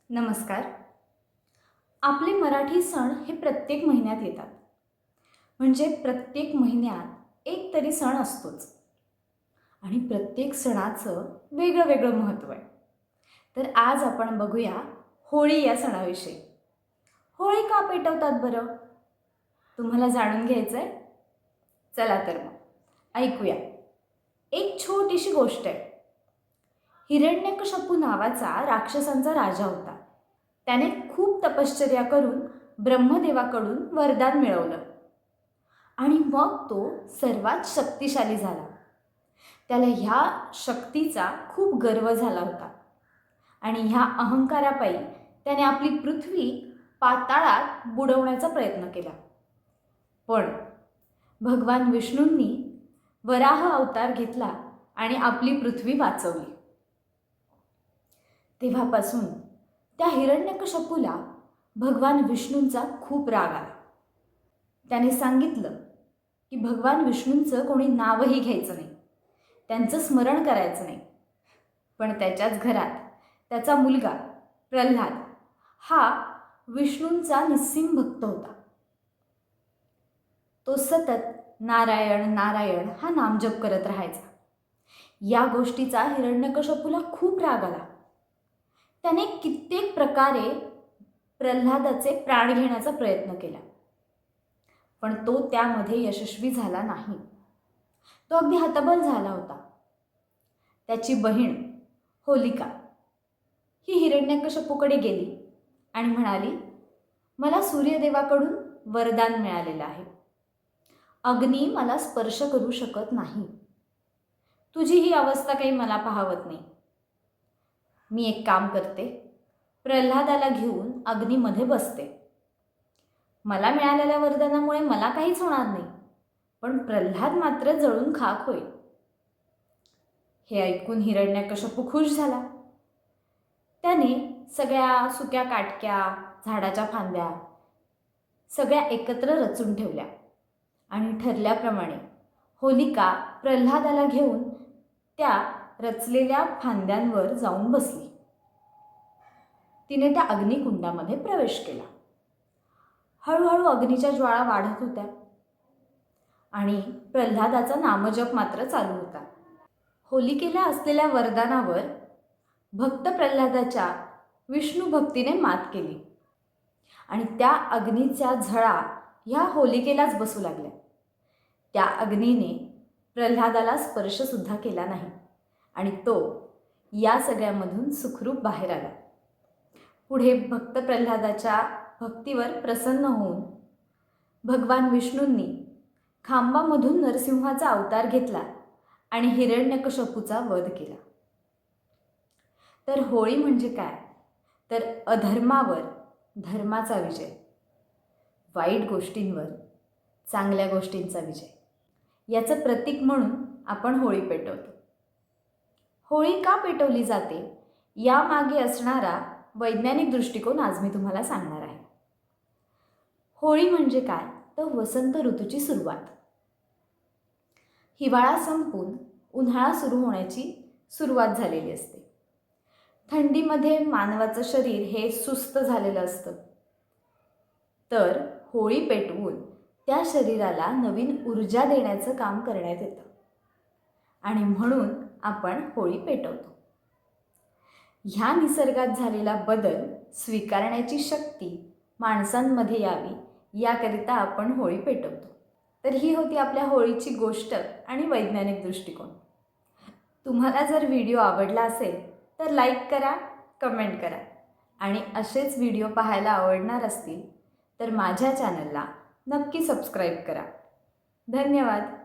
नमस्कार. आपले मराठी सण हे प्रत्येक महिन्यात येतात. म्हणजे प्रत्येक महिन्यात एक तरी सण असतोच आणि प्रत्येक सणाचं वेगळं वेगळं महत्त्व आहे. तर आज आपण बघूया होळी या सणाविषयी. होळी का पेटवतात बरं? तुम्हाला जाणून घ्यायचं आहे? चला तर मग ऐकूया. एक छोटीशी गोष्ट आहे. हिरण्यकशिपू नावाचा राक्षसांचा राजा होता. त्याने खूप तपश्चर्या करून ब्रह्मदेवाकडून वरदान मिळवलं आणि मग तो सर्वात शक्तिशाली झाला. त्याला ह्या शक्तीचा खूप गर्व झाला होता आणि ह्या अहंकारापायी त्याने आपली पृथ्वी पाताळात बुडवण्याचा प्रयत्न केला. पण भगवान विष्णूंनी वराह अवतार घेतला आणि आपली पृथ्वी वाचवली. तेव्हापासून त्या हिरण्यकशिपूला भगवान विष्णूंचा खूप राग आला. त्याने सांगितलं की भगवान विष्णूंचं कोणी नावही घ्यायचं नाही, त्यांचं स्मरण करायचं नाही. पण त्याच्याच घरात त्याचा मुलगा प्रल्हाद हा विष्णूंचा निस्सीम भक्त होता. तो सतत नारायण नारायण हा नामजप करत राहायचा. या गोष्टीचा हिरण्यकशिपूला खूप राग आला. त्याने कित्येक प्रकारे प्रल्हादाचे प्राण घेण्याचा प्रयत्न केला, पण तो त्यामध्ये यशस्वी झाला नाही. तो अगदी हतबल झाला होता. त्याची बहीण होलिका ही हिरण्यकशिपूकडे गेली आणि म्हणाली, मला सूर्यदेवाकडून वरदान मिळालेलं आहे. अग्नी मला स्पर्श करू शकत नाही. तुझी ही अवस्था काही मला पाहवत नाही. मी एक काम करते, प्रल्हादाला घेऊन अग्नीमध्ये बसते. मला मिळालेल्या वरदानामुळे मला काहीच होणार नाही, पण प्रल्हाद मात्र जळून खाक होईल. हे ऐकून हिरण्यकशिपू खुश झाला. त्याने सगळ्या सुक्या काटक्या, झाडाच्या फांद्या सगळ्या एकत्र रचून ठेवल्या आणि ठरल्याप्रमाणे होलिका प्रल्हादाला घेऊन त्या रचलेल्या फांद्यांवर जाऊन बसली. तिने त्या अग्निकुंडामध्ये प्रवेश केला. हळूहळू अग्नीच्या ज्वाळा वाढत होत्या आणि प्रल्हादाचा नामजप मात्र चालू होता. होलिकेला असलेल्या वरदानावर भक्त प्रल्हादाच्या विष्णू भक्तीने मात केली आणि त्या अग्नीच्या झळा ह्या होलिकेलाच बसू लागल्या. त्या अग्नीने प्रल्हादाला स्पर्शसुद्धा केला नाही आणि तो या सगळ्यामधून सुखरूप बाहेर आला. पुढे भक्त प्रल्हादाच्या भक्तीवर प्रसन्न होऊन भगवान विष्णूंनी खांबामधून नरसिंहाचा अवतार घेतला आणि हिरण्यकशिपूचा वध केला. तर होळी म्हणजे काय? तर अधर्मावर धर्माचा विजय, वाईट गोष्टींवर चांगल्या गोष्टींचा विजय, याचं प्रतीक म्हणून आपण होळी पेटवतो. होळी का पेटवली जाते यामागे असणारा वैज्ञानिक दृष्टिकोन आज मी तुम्हाला सांगणार आहे. होळी म्हणजे काय? तर वसंत ऋतूची सुरुवात. हिवाळा संपून उन्हाळा सुरू होण्याची सुरुवात झालेली असते. थंडीमध्ये मानवाचं शरीर हे सुस्त झालेलं असतं. तर होळी पेटवून त्या शरीराला नवीन ऊर्जा देण्याचं काम करण्यात येतं आणि म्हणून आपण होळी पेटवतो. ह्या निसर्गात झालेला बदल स्वीकारण्याची शक्ती माणसांमध्ये यावी याकरिता आपण होळी पेटवतो. तर ही होती आपल्या होळीची गोष्ट आणि वैज्ञानिक दृष्टिकोन. तुम्हाला जर व्हिडिओ आवडला असेल तर लाईक करा, कमेंट करा आणि असेच व्हिडिओ पाहायला आवडणार असतील तर माझ्या चॅनलला नक्की सबस्क्राईब करा. धन्यवाद.